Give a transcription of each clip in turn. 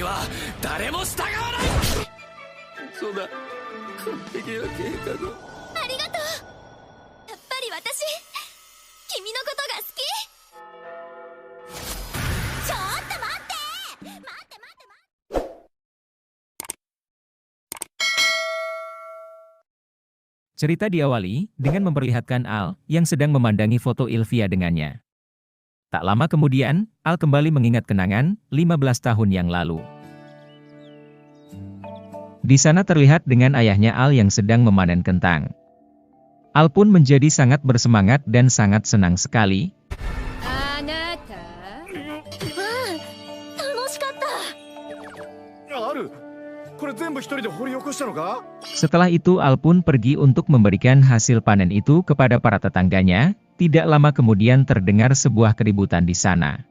は誰も従わない。そうだ、完璧な計画。ありがとう。やっぱり私、君のことが好き。ちょっと待って。待って。Cerita diawali dengan memperlihatkan Al yang sedang memandangi foto Ilvia dengannya. Tak lama kemudian, Al kembali mengingat kenangan 15 tahun yang lalu. Di sana terlihat dengan ayahnya Al yang sedang memanen kentang. Al pun menjadi sangat bersemangat dan sangat senang sekali. Setelah itu Al pun pergi untuk memberikan hasil panen itu kepada para tetangganya. Tidak lama kemudian terdengar sebuah keributan di sana.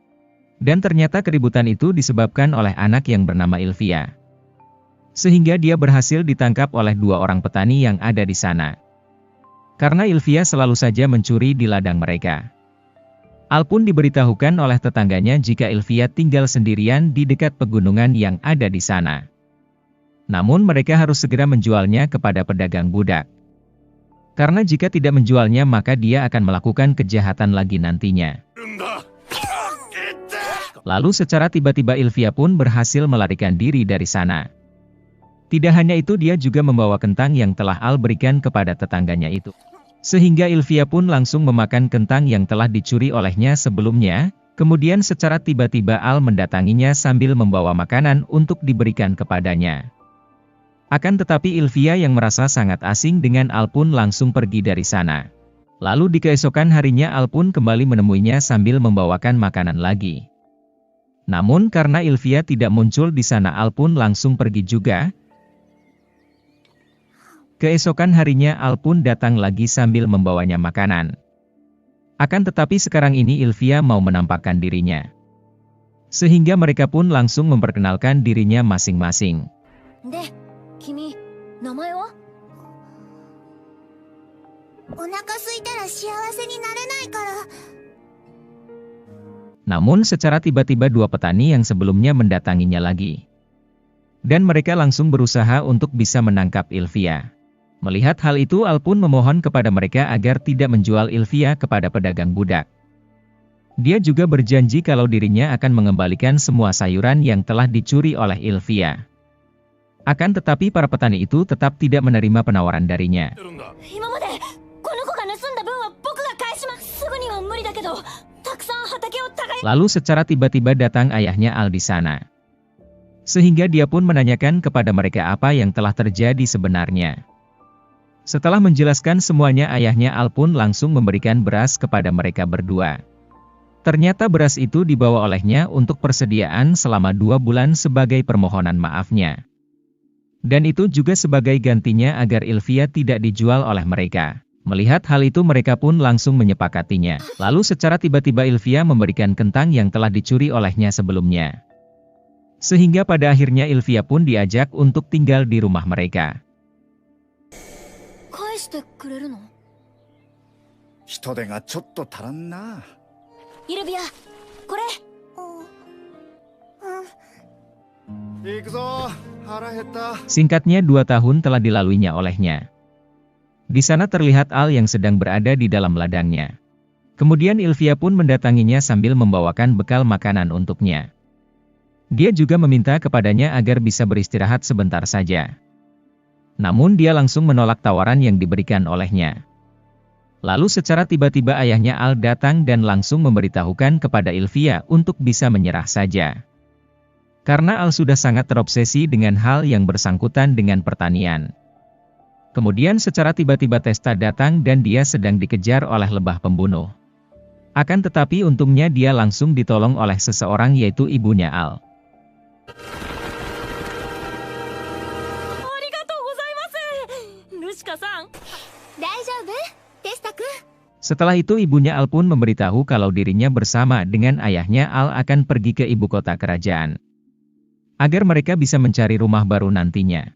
Dan ternyata keributan itu disebabkan oleh anak yang bernama Ilvia. Sehingga dia berhasil ditangkap oleh 2 orang petani yang ada di sana. Karena Ilvia selalu saja mencuri di ladang mereka. Al pun diberitahukan oleh tetangganya jika Ilvia tinggal sendirian di dekat pegunungan yang ada di sana. Namun mereka harus segera menjualnya kepada pedagang budak. Karena jika tidak menjualnya maka dia akan melakukan kejahatan lagi nantinya. Lalu secara tiba-tiba Ilvia pun berhasil melarikan diri dari sana. Tidak hanya itu, dia juga membawa kentang yang telah Al berikan kepada tetangganya itu. Sehingga Ilvia pun langsung memakan kentang yang telah dicuri olehnya sebelumnya. Kemudian secara tiba-tiba Al mendatanginya sambil membawa makanan untuk diberikan kepadanya. Akan tetapi Ilvia yang merasa sangat asing dengan Al pun langsung pergi dari sana. Lalu di keesokan harinya Al pun kembali menemuinya sambil membawakan makanan lagi. Namun karena Ilvia tidak muncul di sana Al pun langsung pergi juga. Keesokan harinya Al pun datang lagi sambil membawanya makanan. Akan tetapi sekarang ini Ilvia mau menampakkan dirinya. Sehingga mereka pun langsung memperkenalkan dirinya masing-masing. Kimi, namae wa? Namun secara tiba-tiba 2 petani yang sebelumnya mendatanginya lagi. Dan mereka langsung berusaha untuk bisa menangkap Ilvia. Melihat hal itu Al pun memohon kepada mereka agar tidak menjual Ilvia kepada pedagang budak. Dia juga berjanji kalau dirinya akan mengembalikan semua sayuran yang telah dicuri oleh Ilvia. Akan tetapi para petani itu tetap tidak menerima penawaran darinya. Lalu secara tiba-tiba datang ayahnya Al di sana. Sehingga dia pun menanyakan kepada mereka apa yang telah terjadi sebenarnya. Setelah menjelaskan semuanya ayahnya Al pun langsung memberikan beras kepada mereka berdua. Ternyata beras itu dibawa olehnya untuk persediaan selama 2 bulan sebagai permohonan maafnya. Dan itu juga sebagai gantinya agar Ilvia tidak dijual oleh mereka. Melihat hal itu mereka pun langsung menyepakatinya. Lalu secara tiba-tiba Ilvia memberikan kentang yang telah dicuri olehnya sebelumnya. Sehingga pada akhirnya Ilvia pun diajak untuk tinggal di rumah mereka. Ilvia, kore. Singkatnya 2 tahun telah dilaluinya olehnya. Di sana terlihat Al yang sedang berada di dalam ladangnya. Kemudian Ilvia pun mendatanginya sambil membawakan bekal makanan untuknya. Dia juga meminta kepadanya agar bisa beristirahat sebentar saja. Namun dia langsung menolak tawaran yang diberikan olehnya. Lalu secara tiba-tiba ayahnya Al datang dan langsung memberitahukan kepada Ilvia untuk bisa menyerah saja. Karena Al sudah sangat terobsesi dengan hal yang bersangkutan dengan pertanian. Kemudian secara tiba-tiba Testa datang dan dia sedang dikejar oleh lebah pembunuh. Akan tetapi untungnya dia langsung ditolong oleh seseorang yaitu ibunya Al. Setelah itu ibunya Al pun memberitahu kalau dirinya bersama dengan ayahnya Al akan pergi ke ibu kota kerajaan. Agar mereka bisa mencari rumah baru nantinya.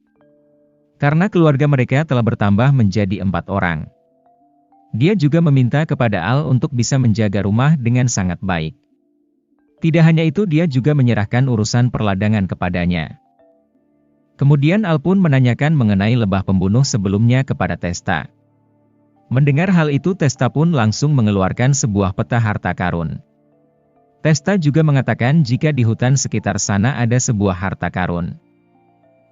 Karena keluarga mereka telah bertambah menjadi 4 orang. Dia juga meminta kepada Al untuk bisa menjaga rumah dengan sangat baik. Tidak hanya itu, dia juga menyerahkan urusan perladangan kepadanya. Kemudian Al pun menanyakan mengenai lebah pembunuh sebelumnya kepada Testa. Mendengar hal itu, Testa pun langsung mengeluarkan sebuah peta harta karun. Testa juga mengatakan jika di hutan sekitar sana ada sebuah harta karun.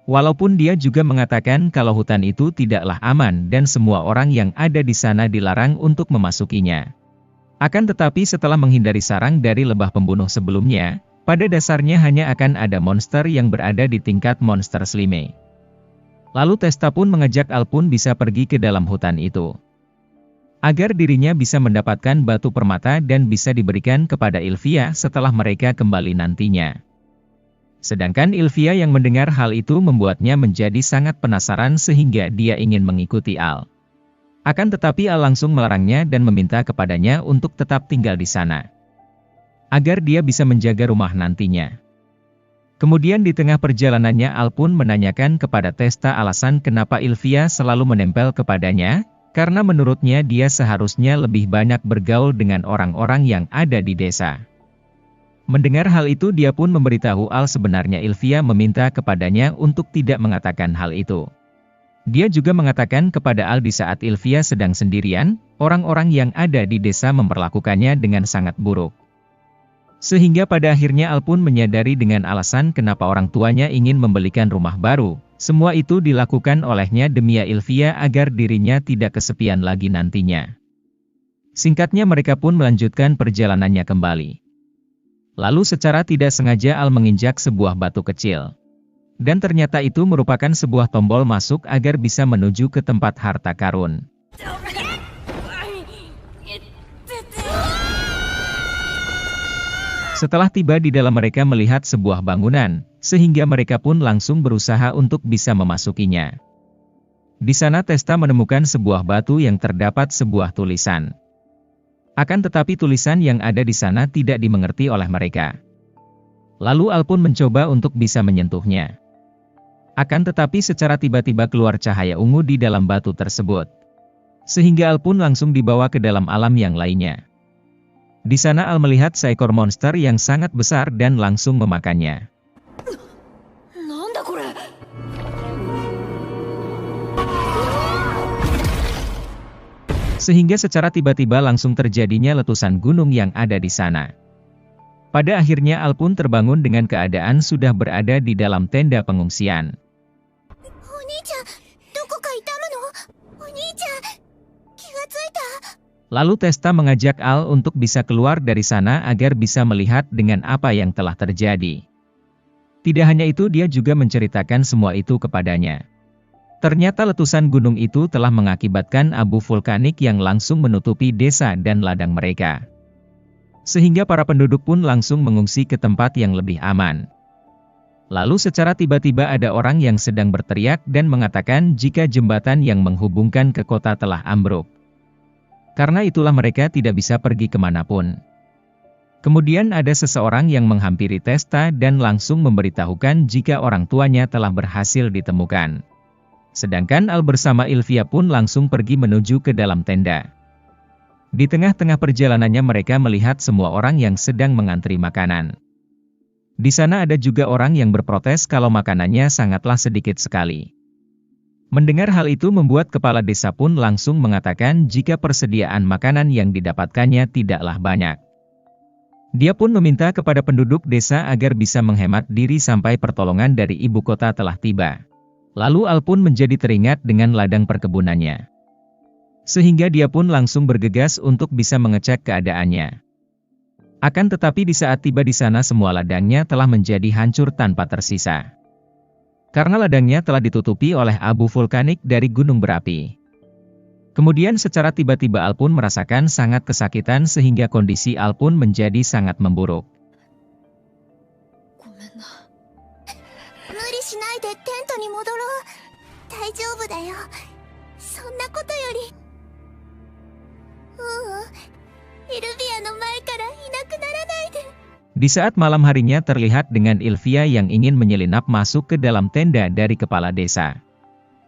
Walaupun dia juga mengatakan kalau hutan itu tidaklah aman dan semua orang yang ada di sana dilarang untuk memasukinya. Akan tetapi setelah menghindari sarang dari lebah pembunuh sebelumnya, pada dasarnya hanya akan ada monster yang berada di tingkat monster slime. Lalu Testa pun mengajak Al pun bisa pergi ke dalam hutan itu, agar dirinya bisa mendapatkan batu permata dan bisa diberikan kepada Ilvia setelah mereka kembali nantinya. Sedangkan Ilvia yang mendengar hal itu membuatnya menjadi sangat penasaran sehingga dia ingin mengikuti Al. Akan tetapi Al langsung melarangnya dan meminta kepadanya untuk tetap tinggal di sana, agar dia bisa menjaga rumah nantinya. Kemudian di tengah perjalanannya Al pun menanyakan kepada Testa alasan kenapa Ilvia selalu menempel kepadanya, karena menurutnya dia seharusnya lebih banyak bergaul dengan orang-orang yang ada di desa. Mendengar hal itu, dia pun memberitahu Al sebenarnya Ilvia meminta kepadanya untuk tidak mengatakan hal itu. Dia juga mengatakan kepada Al di saat Ilvia sedang sendirian, orang-orang yang ada di desa memperlakukannya dengan sangat buruk. Sehingga pada akhirnya Al pun menyadari dengan alasan kenapa orang tuanya ingin membelikan rumah baru. Semua itu dilakukan olehnya demi Ilvia agar dirinya tidak kesepian lagi nantinya. Singkatnya mereka pun melanjutkan perjalanannya kembali. Lalu secara tidak sengaja Al menginjak sebuah batu kecil. Dan ternyata itu merupakan sebuah tombol masuk agar bisa menuju ke tempat harta karun. Setelah tiba di dalam, mereka melihat sebuah bangunan, sehingga mereka pun langsung berusaha untuk bisa memasukinya. Di sana Testa menemukan sebuah batu yang terdapat sebuah tulisan. Akan tetapi tulisan yang ada di sana tidak dimengerti oleh mereka. Lalu Al pun mencoba untuk bisa menyentuhnya. Akan tetapi secara tiba-tiba keluar cahaya ungu di dalam batu tersebut. Sehingga Al pun langsung dibawa ke dalam alam yang lainnya. Di sana Al melihat seekor monster yang sangat besar dan langsung memakannya. Sehingga secara tiba-tiba langsung terjadinya letusan gunung yang ada di sana. Pada akhirnya Al pun terbangun dengan keadaan sudah berada di dalam tenda pengungsian. Lalu Testa mengajak Al untuk bisa keluar dari sana agar bisa melihat dengan apa yang telah terjadi. Tidak hanya itu, dia juga menceritakan semua itu kepadanya. Ternyata letusan gunung itu telah mengakibatkan abu vulkanik yang langsung menutupi desa dan ladang mereka. Sehingga para penduduk pun langsung mengungsi ke tempat yang lebih aman. Lalu secara tiba-tiba ada orang yang sedang berteriak dan mengatakan jika jembatan yang menghubungkan ke kota telah ambruk. Karena itulah mereka tidak bisa pergi kemanapun. Kemudian ada seseorang yang menghampiri Testa dan langsung memberitahukan jika orang tuanya telah berhasil ditemukan. Sedangkan Al bersama Ilvia pun langsung pergi menuju ke dalam tenda. Di tengah-tengah perjalanannya mereka melihat semua orang yang sedang mengantri makanan. Di sana ada juga orang yang berprotes kalau makanannya sangatlah sedikit sekali. Mendengar hal itu membuat kepala desa pun langsung mengatakan jika persediaan makanan yang didapatkannya tidaklah banyak. Dia pun meminta kepada penduduk desa agar bisa menghemat diri sampai pertolongan dari ibu kota telah tiba. Lalu Al pun menjadi teringat dengan ladang perkebunannya. Sehingga dia pun langsung bergegas untuk bisa mengecek keadaannya. Akan tetapi di saat tiba di sana semua ladangnya telah menjadi hancur tanpa tersisa. Karena ladangnya telah ditutupi oleh abu vulkanik dari gunung berapi. Kemudian secara tiba-tiba Al pun merasakan sangat kesakitan sehingga kondisi Al pun menjadi sangat memburuk. Di saat malam harinya terlihat dengan Ilvia yang ingin menyelinap masuk ke dalam tenda dari kepala desa.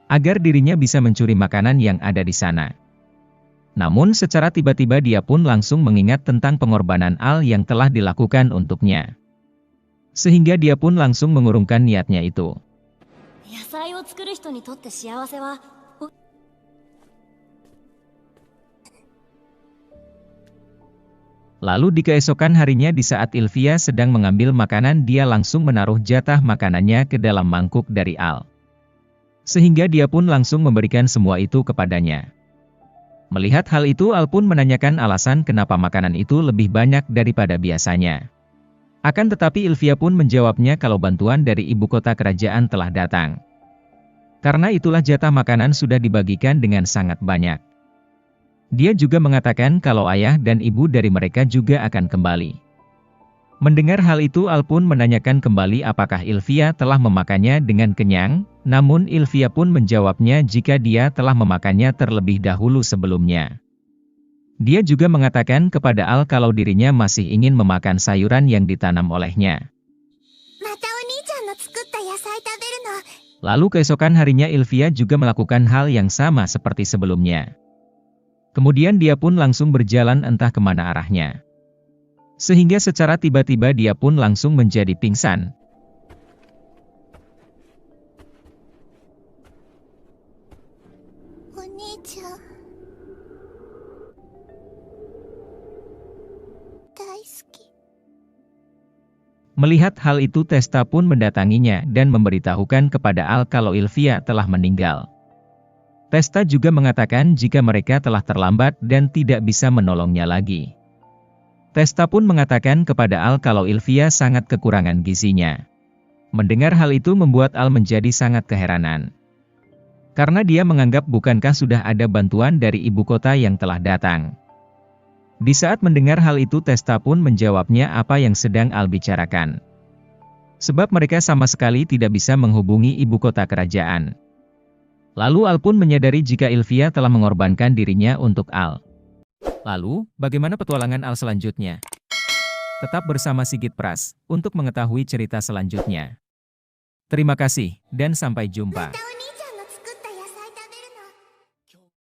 Agar dirinya bisa mencuri makanan yang ada di sana. Namun secara tiba-tiba dia pun langsung mengingat tentang pengorbanan Al yang telah dilakukan untuknya. Sehingga dia pun langsung mengurungkan niatnya itu. 野菜を作る人にとって幸せは Lalu di keesokan harinya di saat Ilvia sedang mengambil makanan, dia langsung menaruh jatah makanannya ke dalam mangkuk dari Al. Sehingga dia pun langsung memberikan semua itu kepadanya. Melihat hal itu, Al pun menanyakan alasan kenapa makanan itu lebih banyak daripada biasanya. Akan tetapi Ilvia pun menjawabnya kalau bantuan dari ibu kota kerajaan telah datang. Karena itulah jatah makanan sudah dibagikan dengan sangat banyak. Dia juga mengatakan kalau ayah dan ibu dari mereka juga akan kembali. Mendengar hal itu, Al pun menanyakan kembali apakah Ilvia telah memakannya dengan kenyang, namun Ilvia pun menjawabnya jika dia telah memakannya terlebih dahulu sebelumnya. Dia juga mengatakan kepada Al kalau dirinya masih ingin memakan sayuran yang ditanam olehnya. Lalu keesokan harinya Ilvia juga melakukan hal yang sama seperti sebelumnya. Kemudian dia pun langsung berjalan entah kemana arahnya. Sehingga secara tiba-tiba dia pun langsung menjadi pingsan. Melihat hal itu, Testa pun mendatanginya dan memberitahukan kepada Al kalau Ilvia telah meninggal. Testa juga mengatakan jika mereka telah terlambat dan tidak bisa menolongnya lagi. Testa pun mengatakan kepada Al kalau Ilvia sangat kekurangan gizinya. Mendengar hal itu membuat Al menjadi sangat keheranan. Karena dia menganggap bukankah sudah ada bantuan dari ibu kota yang telah datang. Di saat mendengar hal itu, Testa pun menjawabnya apa yang sedang Al bicarakan. Sebab mereka sama sekali tidak bisa menghubungi ibu kota kerajaan. Lalu Al pun menyadari jika Ilvia telah mengorbankan dirinya untuk Al. Lalu, bagaimana petualangan Al selanjutnya? Tetap bersama Sigit Pras untuk mengetahui cerita selanjutnya. Terima kasih, dan sampai jumpa.